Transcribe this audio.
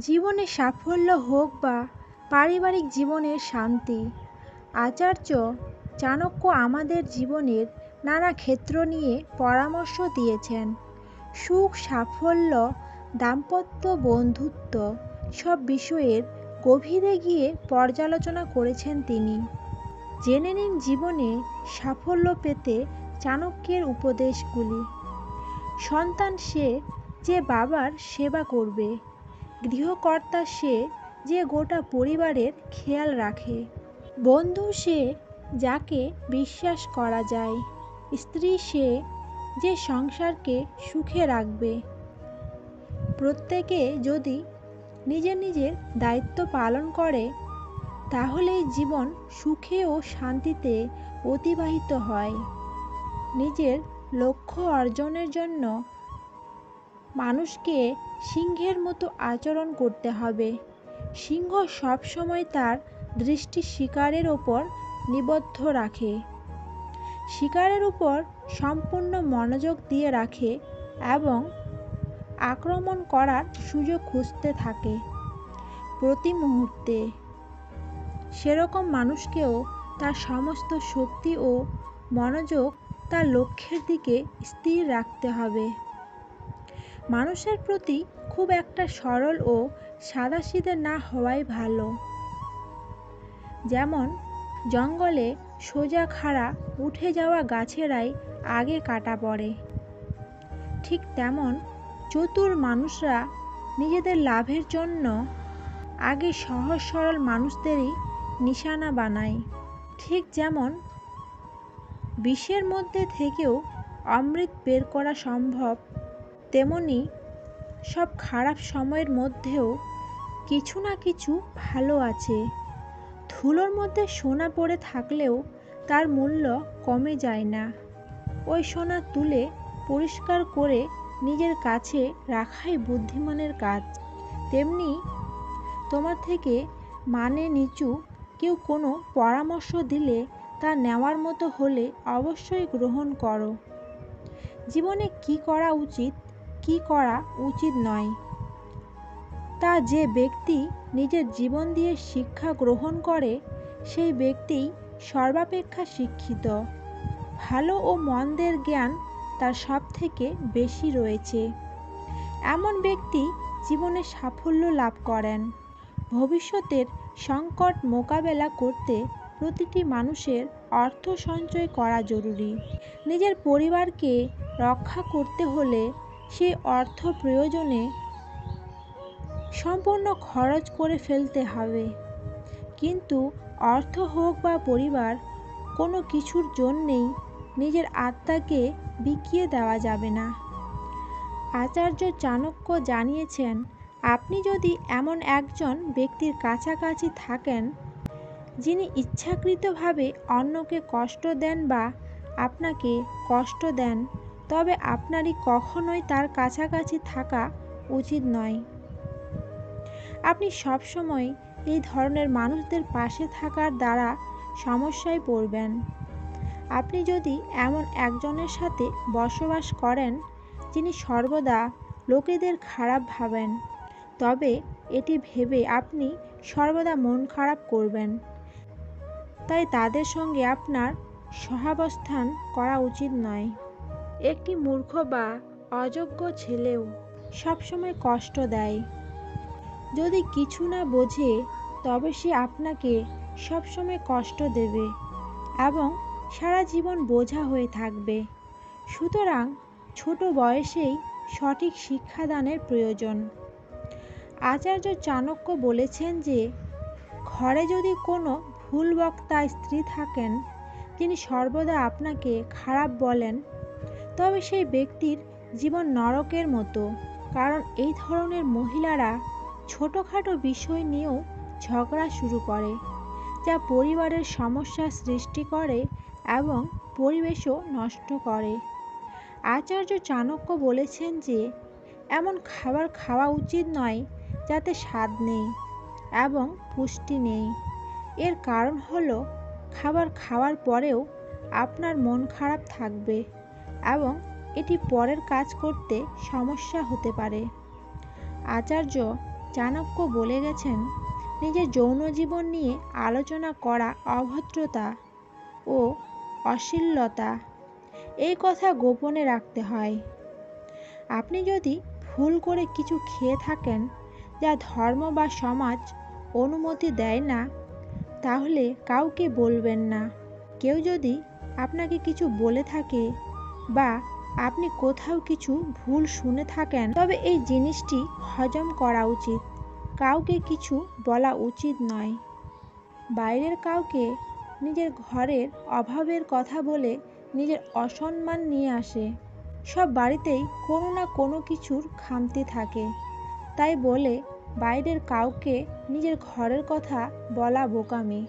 জীবনে সাফল্য হোক বা পারিবারিক জীবনের শান্তি, আচার্য চাণক্য আমাদের জীবনের নানা ক্ষেত্র নিয়ে পরামর্শ দিয়েছেন। সুখ, সাফল্য, দাম্পত্য, বন্ধুত্ব সব বিষয়ের গভীরে গিয়ে পর্যালোচনা করেছেন তিনি। জেনে নিন জীবনে সাফল্য পেতে চাণক্যের উপদেশগুলি। সন্তান সে যে বাবার সেবা করবে, গৃহকর্তা সে যে গোটা পরিবারের খেয়াল রাখে, বন্ধু সে যাকে বিশ্বাস করা যায়, স্ত্রী সে যে সংসারকে সুখে রাখবে। প্রত্যেকে যদি নিজের নিজের দায়িত্ব পালন করে তাহলেই জীবন সুখে ও শান্তিতে অতিবাহিত হয়। নিজের লক্ষ্য অর্জনের জন্য মানুষকে সিংহের মতো আচরণ করতে হবে। সিংহ সবসময় তার দৃষ্টি শিকারের ওপর নিবদ্ধ রাখে, শিকারের উপর সম্পূর্ণ মনোযোগ দিয়ে রাখে এবং আক্রমণ করার সুযোগ খুঁজতে থাকে প্রতি মুহূর্তে। সেরকম মানুষকেও তার সমস্ত শক্তি ও মনোযোগ তার লক্ষ্যের দিকে স্থির রাখতে হবে। মানুষের প্রতি খুব একটা সরল ও সাদাসিধে না হওয়াই ভালো। যেমন জঙ্গলে সোজা খাড়া উঠে যাওয়া গাছেরাই আগে কাটা পড়ে, ঠিক তেমন চতুর মানুষরা নিজেদের লাভের জন্য আগে সহজ সরল মানুষদেরই নিশানা বানায়। ঠিক যেমন বিষের মধ্যে থেকেও অমৃত বের করা সম্ভব, তেমনি সব খারাপ সময়ের মধ্যেও কিছু না কিছু ভালো আছে। ধুলোর মধ্যে সোনা পড়ে থাকলেও তার মূল্য কমে যায় না। ওই সোনা তুলে পরিষ্কার করে নিজের কাছে রাখাই বুদ্ধিমানের কাজ। তেমনি তোমার থেকে মানে নিচু কেউ কোনো পরামর্শ দিলে তা নেওয়ার মতো হলে অবশ্যই গ্রহণ করো। জীবনে কি করা উচিত, কি করা উচিত নয়, তা যে ব্যক্তি নিজের জীবন দিয়ে শিক্ষা গ্রহণ করে সেই ব্যক্তিই সর্বাপেক্ষা শিক্ষিত। ভালো ও মন্দের জ্ঞান তার সব থেকে বেশি রয়েছে। এমন ব্যক্তি জীবনে সাফল্য লাভ করেন। ভবিষ্যতের সংকট মোকাবেলা করতে প্রতিটি মানুষের অর্থ সঞ্চয় করা জরুরি। নিজের পরিবারকে রক্ষা করতে হলে সেই অর্থ প্রয়োজনে সম্পূর্ণ খরচ করে ফেলতে হবে, কিন্তু অর্থ হোক বা পরিবার, কোনো কিছুর জন্যেই নিজের আত্মাকে বিকিয়ে দেওয়া যাবে না। আচার্য চাণক্য জানিয়েছেন, আপনি যদি এমন একজন ব্যক্তির কাছাকাছি থাকেন যিনি ইচ্ছাকৃতভাবে অন্যকে কষ্ট দেন বা আপনাকে কষ্ট দেন, তবে আপনারই কখনোই তার কাছাকাছি থাকা উচিত নয়। আপনি সবসময় এই ধরনের মানুষদের পাশে থাকার দ্বারা সমস্যায় পড়বেন। আপনি যদি এমন একজনের সাথে বসবাস করেন যিনি সর্বদা লোকেদের খারাপ ভাবেন, তবে এটি ভেবে আপনি সর্বদা মন খারাপ করবেন। তাই তাদের সঙ্গে আপনার সহাবস্থান করা উচিত নয়। একটি মূর্খ বা অযোগ্য ছেলেও সবসময় কষ্ট দেয়। যদি কিছু না বোঝে তবে সে আপনাকে সবসময় কষ্ট দেবে এবং সারা জীবন বোঝা হয়ে থাকবে। সুতরাং ছোট বয়সেই সঠিক শিক্ষাদানের প্রয়োজন। আচার্য চাণক্য বলেছেন যে, ঘরে যদি কোনো ভুল বক্তা স্ত্রী থাকেন যিনি সর্বদা আপনাকে খারাপ বলেন, তবে সেই ব্যক্তির জীবন নরকের মতো। কারণ এই ধরনের মহিলারা ছোটোখাটো বিষয় নিয়েও ঝগড়া শুরু করে, যা পরিবারের সমস্যা সৃষ্টি করে এবং পরিবেশও নষ্ট করে। আচার্য চাণক্য বলেছেন যে, এমন খাবার খাওয়া উচিত নয় যাতে স্বাদ নেই এবং পুষ্টি নেই। এর কারণ হলো, খাবার খাওয়ার পরেও আপনার মন খারাপ থাকবে এবং এটি পরের কাজ করতে সমস্যা হতে পারে। আচার্য চাণক্য বলে গেছেন, নিজের যৌন জীবন নিয়ে আলোচনা করা অভদ্রতা ও অশ্লীলতা। এই কথা গোপনে রাখতে হয়। আপনি যদি ভুল করে কিছু খেয়ে থাকেন যা ধর্ম বা সমাজ অনুমতি দেয় না, তাহলে কাউকে বলবেন না। কেউ যদি আপনাকে কিছু বলে থাকে বা আপনি কোথাও কিছু ভুল শুনে থাকেন, তবে এই জিনিসটি হজম করা উচিত। কাউকে কিছু বলা উচিত নয়। বাইরের কাউকে নিজের ঘরের অভাবের কথা বলে নিজের অসম্মান নিয়ে আসে। সব বাড়িতেই কোনো না কোনো কিছুর খামতি থাকে, তাই বলে বাইরের কাউকে নিজের ঘরের কথা বলা বোকামি।